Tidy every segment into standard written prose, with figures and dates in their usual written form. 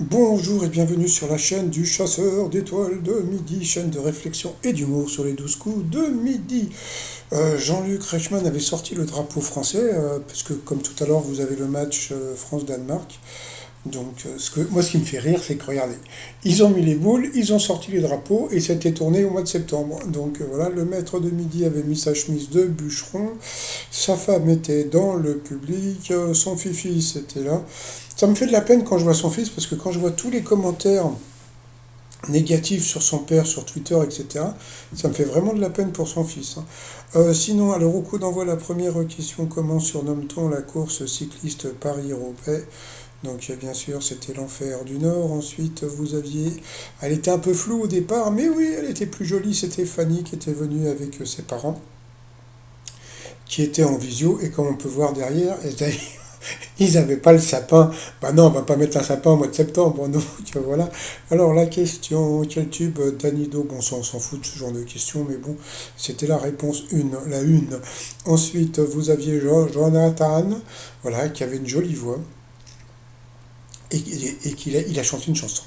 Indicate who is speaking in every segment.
Speaker 1: Bonjour et bienvenue sur la chaîne du chasseur d'étoiles de midi, chaîne de réflexion et d'humour sur les 12 coups de midi. Jean-Luc Reichmann avait sorti le drapeau français, parce que comme tout à l'heure vous avez le match France-Danemark. Donc moi ce qui me fait rire c'est que regardez, ils ont mis les boules, ils ont sorti les drapeaux et ça a été tourné au mois de septembre. Donc voilà, le maître de midi avait mis sa chemise de bûcheron, sa femme était dans le public, son fifi était là. Ça me fait de la peine quand je vois son fils, parce que quand je vois tous les commentaires négatifs sur son père, sur Twitter, etc., ça me fait vraiment de la peine pour son fils, hein. Sinon, alors au coup d'envoi, la première question, comment surnomme-t-on la course cycliste Paris-Roubaix? Donc bien sûr, c'était l'enfer du Nord. Ensuite, vous aviez... Elle était un peu floue au départ, mais oui, elle était plus jolie. C'était Fanny qui était venue avec ses parents, qui étaient en visio, et comme on peut voir derrière, ils n'avaient pas le sapin. Bah non, on va pas mettre un sapin au mois de septembre, non, tu vois, voilà. Alors la question, quel tube d'Anido? Bon, ça, on s'en fout de ce genre de questions, mais bon, c'était la réponse une, la une. Ensuite, vous aviez Jonathan, voilà, qui avait une jolie voix, et il a chanté une chanson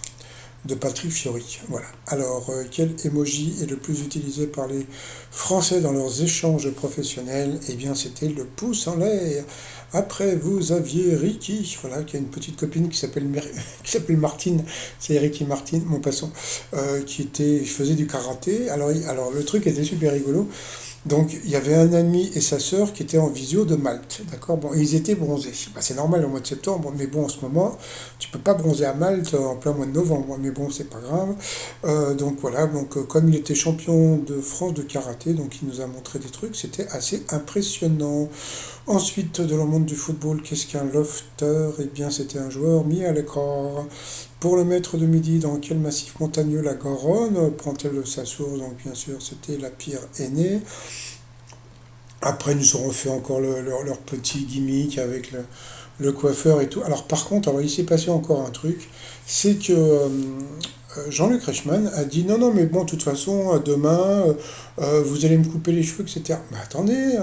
Speaker 1: de Patrick Fiori. Voilà. Alors, quel emoji est le plus utilisé par les Français dans leurs échanges professionnels? Eh bien, c'était le pouce en l'air. Après, vous aviez Ricky, voilà, qui a une petite copine qui s'appelle qui s'appelle Martine, c'est Ricky Martine, mon passant, qui faisait du karaté. Alors, le truc était super rigolo. Donc, il y avait un ami et sa sœur qui étaient en visio de Malte, d'accord? Bon, et ils étaient bronzés. Bah, c'est normal au mois de septembre, mais bon, en ce moment, tu peux pas bronzer à Malte en plein mois de novembre, mais bon, c'est pas grave. Donc voilà, comme il était champion de France de karaté, donc il nous a montré des trucs, c'était assez impressionnant. Ensuite, de le monde du football, qu'est-ce qu'un lofter? Eh bien, c'était un joueur mis à l'écart. Pour le maître de midi, dans quel massif montagneux la Garonne prend-elle sa source? Donc bien sûr, c'était la Pire Aînée. Après, ils nous auront fait encore leur petit gimmick avec le coiffeur et tout. Alors par contre, alors, il s'est passé encore un truc, c'est que Jean-Luc Reichmann a dit non, non, mais bon, de toute façon, demain, vous allez me couper les cheveux, etc. Mais attendez,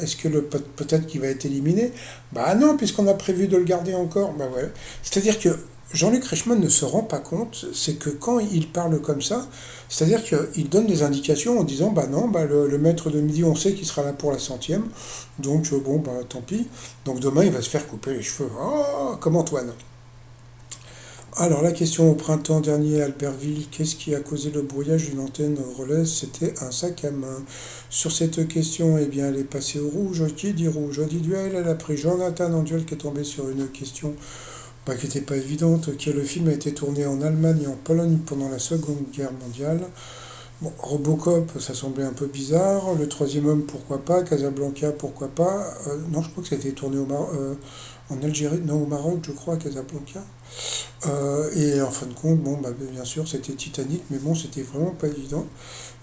Speaker 1: est-ce que peut-être qu'il va être éliminé? Bah non, puisqu'on a prévu de le garder encore. Bah ouais. C'est-à-dire que Jean-Luc Reichmann ne se rend pas compte, c'est que quand il parle comme ça, c'est-à-dire qu'il donne des indications en disant bah non, bah le maître de midi, on sait qu'il sera là pour la centième, donc bon, bah tant pis. Donc demain, il va se faire couper les cheveux. Oh, comme Antoine. Alors la question au printemps dernier à Albertville, qu'est-ce qui a causé le brouillage d'une antenne relais? C'était un sac à main. Sur cette question, eh bien, elle est passée au rouge. Qui dit rouge? Dit duel. Elle a pris Jonathan en duel qui est tombé sur une question qui n'était pas évidente. Le film a été tourné en Allemagne et en Pologne pendant la Seconde Guerre mondiale. Bon, Robocop, ça semblait un peu bizarre. Le troisième homme, pourquoi pas. Casablanca, pourquoi pas. Non, je crois que ça a été tourné en Algérie, non, au Maroc, je crois, à Casablanca. Et en fin de compte, bon, bah, bien sûr, c'était Titanic, mais bon, c'était vraiment pas évident.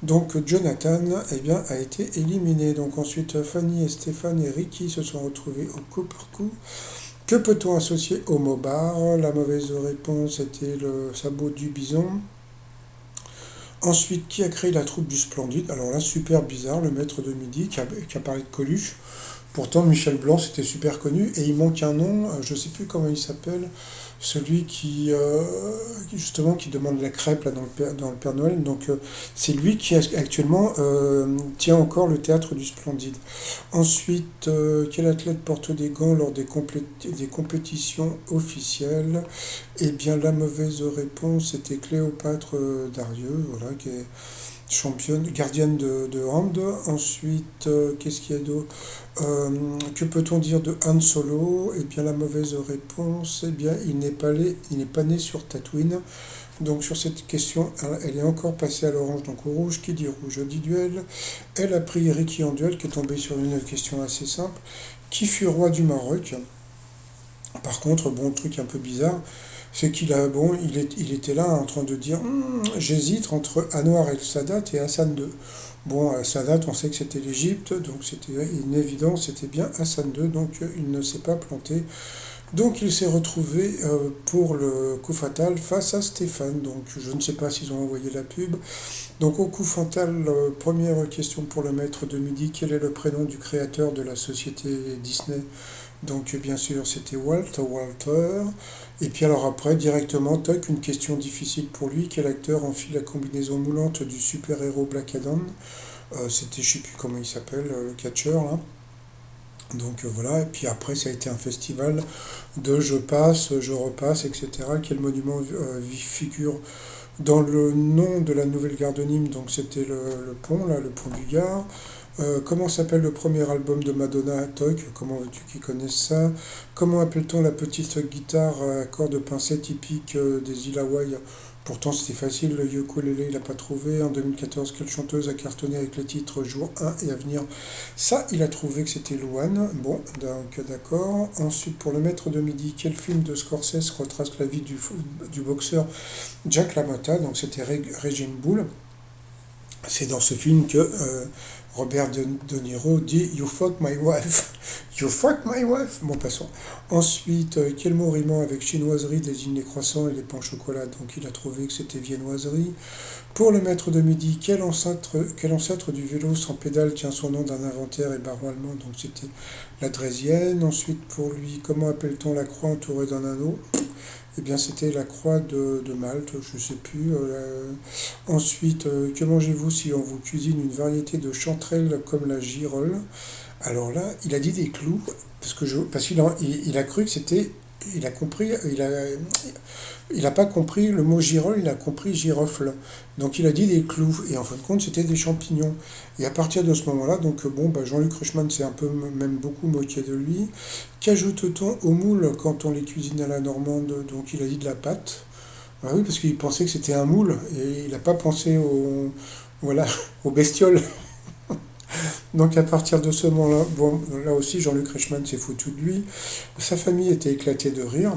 Speaker 1: Donc Jonathan, eh bien, a été éliminé. Donc ensuite, Fanny et Stéphane et Ricky se sont retrouvés au coup par coup. Que peut-on associer au mot bar? La mauvaise réponse était le sabot du bison. Ensuite, qui a créé la troupe du Splendide? Alors là, super bizarre, le maître de midi qui a parlé de Coluche. Pourtant, Michel Blanc, c'était super connu. Et il manque un nom, je ne sais plus comment il s'appelle, celui justement, qui demande la crêpe là, dans le Père Noël. Donc, c'est lui qui actuellement tient encore le théâtre du Splendide. Ensuite, quel athlète porte des gants lors des compétitions officielles? Eh bien, la mauvaise réponse était Cléopâtre Darieux, voilà, qui est championne, gardienne de hand. Ensuite, qu'est-ce qu'il y a d'autre? Que peut-on dire de Han Solo? Eh bien, la mauvaise réponse, eh bien, il n'est pas né sur Tatooine. Donc, sur cette question, elle est encore passée à l'orange, donc au rouge. Qui dit rouge dit duel. Elle a pris Ricky en duel, qui est tombé sur une question assez simple. Qui fut roi du Maroc? Par contre, bon, truc un peu bizarre, c'est il était là en train de dire j'hésite entre Anwar el-Sadat et Hassan II. Bon, Sadat, on sait que c'était l'Égypte, donc c'était une évidence, c'était bien Hassan II, donc il ne s'est pas planté. Donc il s'est retrouvé pour le coup fatal face à Stéphane. Donc je ne sais pas s'ils ont envoyé la pub. Donc au coup fatal, première question pour le maître de midi, quel est le prénom du créateur de la société Disney? Donc bien sûr c'était Walter. Et puis alors après, directement, toc, une question difficile pour lui, quel acteur enfile la combinaison moulante du super-héros Black Adam? C'était, je sais plus comment il s'appelle, le catcheur là. Donc voilà, et puis après ça a été un festival de je passe, je repasse, etc. Quel monument figure dans le nom de la nouvelle gare de Nîmes? Donc c'était le pont, là, le pont du Gard. Comment s'appelle le premier album de Madonna à Toc? Comment veux-tu qu'ils connaissent ça? Comment appelle-t-on la petite guitare à cordes pincées typique des îles Hawaï? Pourtant c'était facile, le ukulélé il n'a pas trouvé. En 2014, quelle chanteuse a cartonné avec les titres Jour 1 et Avenir? Ça, il a trouvé que c'était Louane. Bon, donc d'accord. Ensuite, pour le maître de midi, quel film de Scorsese retrace la vie du boxeur Jack LaMotta? Donc c'était Raging Bull. C'est dans ce film que Robert De Niro dit You fuck my wife. You fuck my wife. Bon, passons. Ensuite, quel mot rimant avec chinoiserie désigne les croissants et les pains au chocolat? Donc il a trouvé que c'était viennoiserie. Pour le maître de midi, quel ancêtre du vélo sans pédale tient son nom d'un inventaire et baron allemand? Donc c'était la Drésienne. Ensuite, pour lui, comment appelle-t-on la croix entourée d'un anneau? Eh bien, c'était la croix de Malte, je ne sais plus. Ensuite, que mangez-vous si on vous cuisine une variété de chanterelles comme la girole? Alors là, il a dit des clous, parce qu'il a cru que c'était. Il a compris, il a pas compris le mot girole, il a compris girofle. Donc il a dit des clous, et en fin de compte, c'était des champignons. Et à partir de ce moment-là, donc bon, bah, Jean-Luc Reichmann s'est un peu, même beaucoup moqué de lui. Qu'ajoute-t-on aux moules quand on les cuisine à la normande? Donc il a dit de la pâte. Ah oui, parce qu'il pensait que c'était un moule, et il n'a pas pensé voilà, aux bestioles. Donc à partir de ce moment-là, bon, là aussi Jean-Luc Reichmann s'est foutu de lui. Sa famille était éclatée de rire.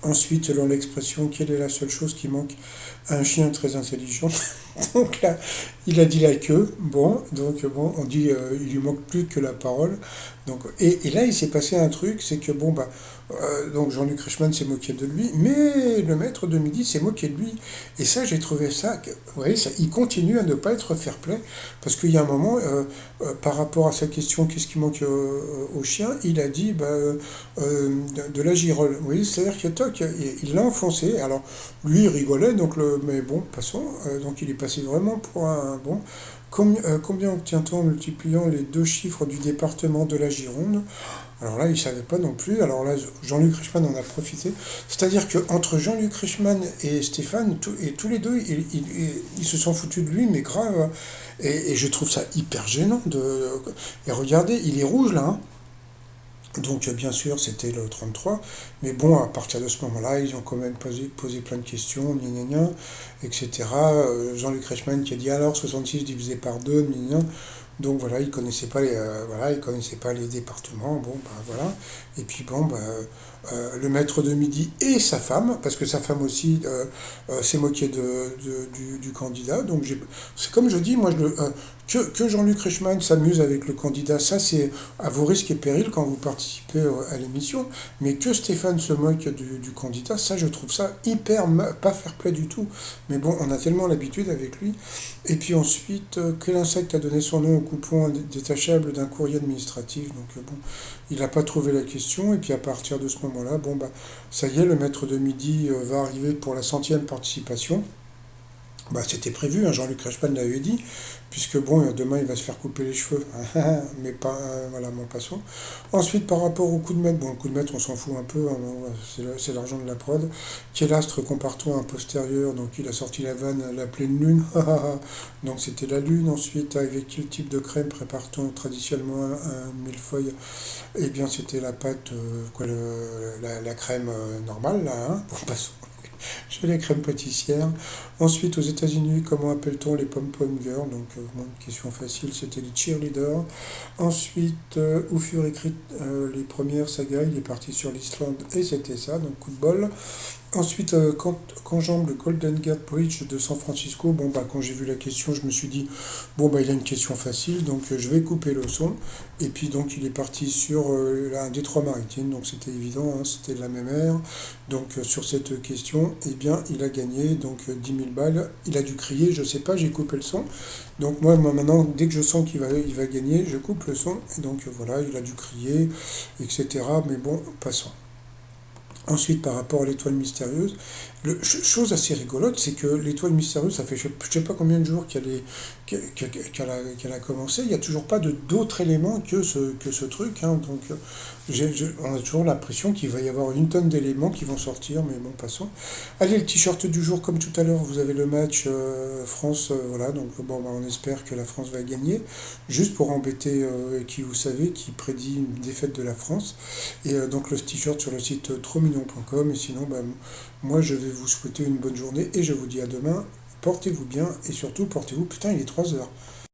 Speaker 1: Ensuite, selon l'expression, quelle est la seule chose qui manque à un chien très intelligent? Donc là, il a dit la queue. Bon, donc bon, on dit il lui manque plus que la parole. Donc, et là, il s'est passé un truc, c'est que bon, bah, donc Jean-Luc Reichmann s'est moqué de lui, mais le maître de midi s'est moqué de lui. Et ça, j'ai trouvé ça, vous voyez, ça, il continue à ne pas être fair-play, parce qu'il y a un moment, par rapport à sa question, qu'est-ce qui manque au chien, il a dit bah, de la girole. Vous voyez, c'est-à-dire que toc, il l'a enfoncé. Alors, lui, il rigolait, donc mais bon, passons. Donc, il est passé vraiment pour un bon. Combien obtient-on en multipliant les deux chiffres du département de la Gironde? Alors là, il ne savait pas non plus. Alors là, Jean-Luc Reichmann en a profité. C'est-à-dire qu'entre Jean-Luc Reichmann et Stéphane, et tous les deux, ils se sont foutus de lui, mais grave. Et je trouve ça hyper gênant. Et regardez, il est rouge là. Hein. Donc bien sûr c'était le 33, mais bon à partir de ce moment-là ils ont quand même posé plein de questions, gna gna gna, etc. Jean-Luc Reichmann qui a dit alors 66 divisé par 2, gna gna. Donc voilà, il connaissait pas les départements, bon bah voilà. Et puis bon bah le maître de midi et sa femme, parce que sa femme aussi s'est moquée du candidat. Donc c'est comme je dis, moi que Jean-Luc Reichmann s'amuse avec le candidat, ça c'est à vos risques et périls quand vous participez à l'émission, mais que Stéphane se moque du candidat, ça je trouve ça hyper pas fair-play du tout. Mais bon, on a tellement l'habitude avec lui. Et puis ensuite, quel insecte a donné son nom au coupon détachable d'un courrier administratif? Donc bon, il n'a pas trouvé la question, et puis à partir de ce moment-là, bon bah ça y est, le maître de midi va arriver pour la centième participation. Bah, c'était prévu, hein, Jean-Luc Reichmann l'avait dit, puisque bon, demain il va se faire couper les cheveux, mais pas, voilà, mon passons. Ensuite, par rapport au coup de maître, bon, le coup de maître, on s'en fout un peu, hein, bon, c'est l'argent de la prod. Quel astre compare-t-on à un postérieur? Donc il a sorti la vanne, la pleine lune, donc c'était la lune. Ensuite, avec quel type de crème prépare-t-on traditionnellement un millefeuille? Eh bien, c'était la pâte, quoi, la crème normale, là, hein, bon, passons. Chez les crèmes pâtissières. Ensuite, aux États-Unis, comment appelle-t-on les pom-pom girls? Donc, bon, une question facile, c'était les cheerleaders. Ensuite, où furent écrites les premières sagas? Il est parti sur l'Islande et c'était ça, donc coup de bol. Ensuite, qu'enjambe le Golden Gate Bridge de San Francisco, bon, bah, quand j'ai vu la question, je me suis dit, bon, bah, il a une question facile, donc je vais couper le son. Et puis, donc, il est parti sur un détroit maritime, donc c'était évident, hein, c'était de la même ère. Donc, sur cette question, eh bien, il a gagné, donc 10 000 balles. Il a dû crier, je sais pas, j'ai coupé le son. Donc, moi, maintenant, dès que je sens qu'il va gagner, je coupe le son. Et donc, voilà, il a dû crier, etc. Mais bon, passons. Ensuite, par rapport à l'étoile mystérieuse, chose assez rigolote, c'est que l'étoile mystérieuse, ça fait je sais pas combien de jours qu'elle a commencé, il n'y a toujours pas d'autres éléments que ce truc, hein. Donc, on a toujours l'impression qu'il va y avoir une tonne d'éléments qui vont sortir, mais bon, passons. Allez, le t-shirt du jour, comme tout à l'heure, vous avez le match France, voilà, donc bon, bah, on espère que la France va gagner, juste pour embêter qui, vous savez, qui prédit une défaite de la France. Et donc le t-shirt sur le site trosmignon.com. Et sinon, bah, moi, je vais vous souhaiter une bonne journée et je vous dis à demain. Portez-vous bien et surtout, portez-vous. Putain, il est 3 heures.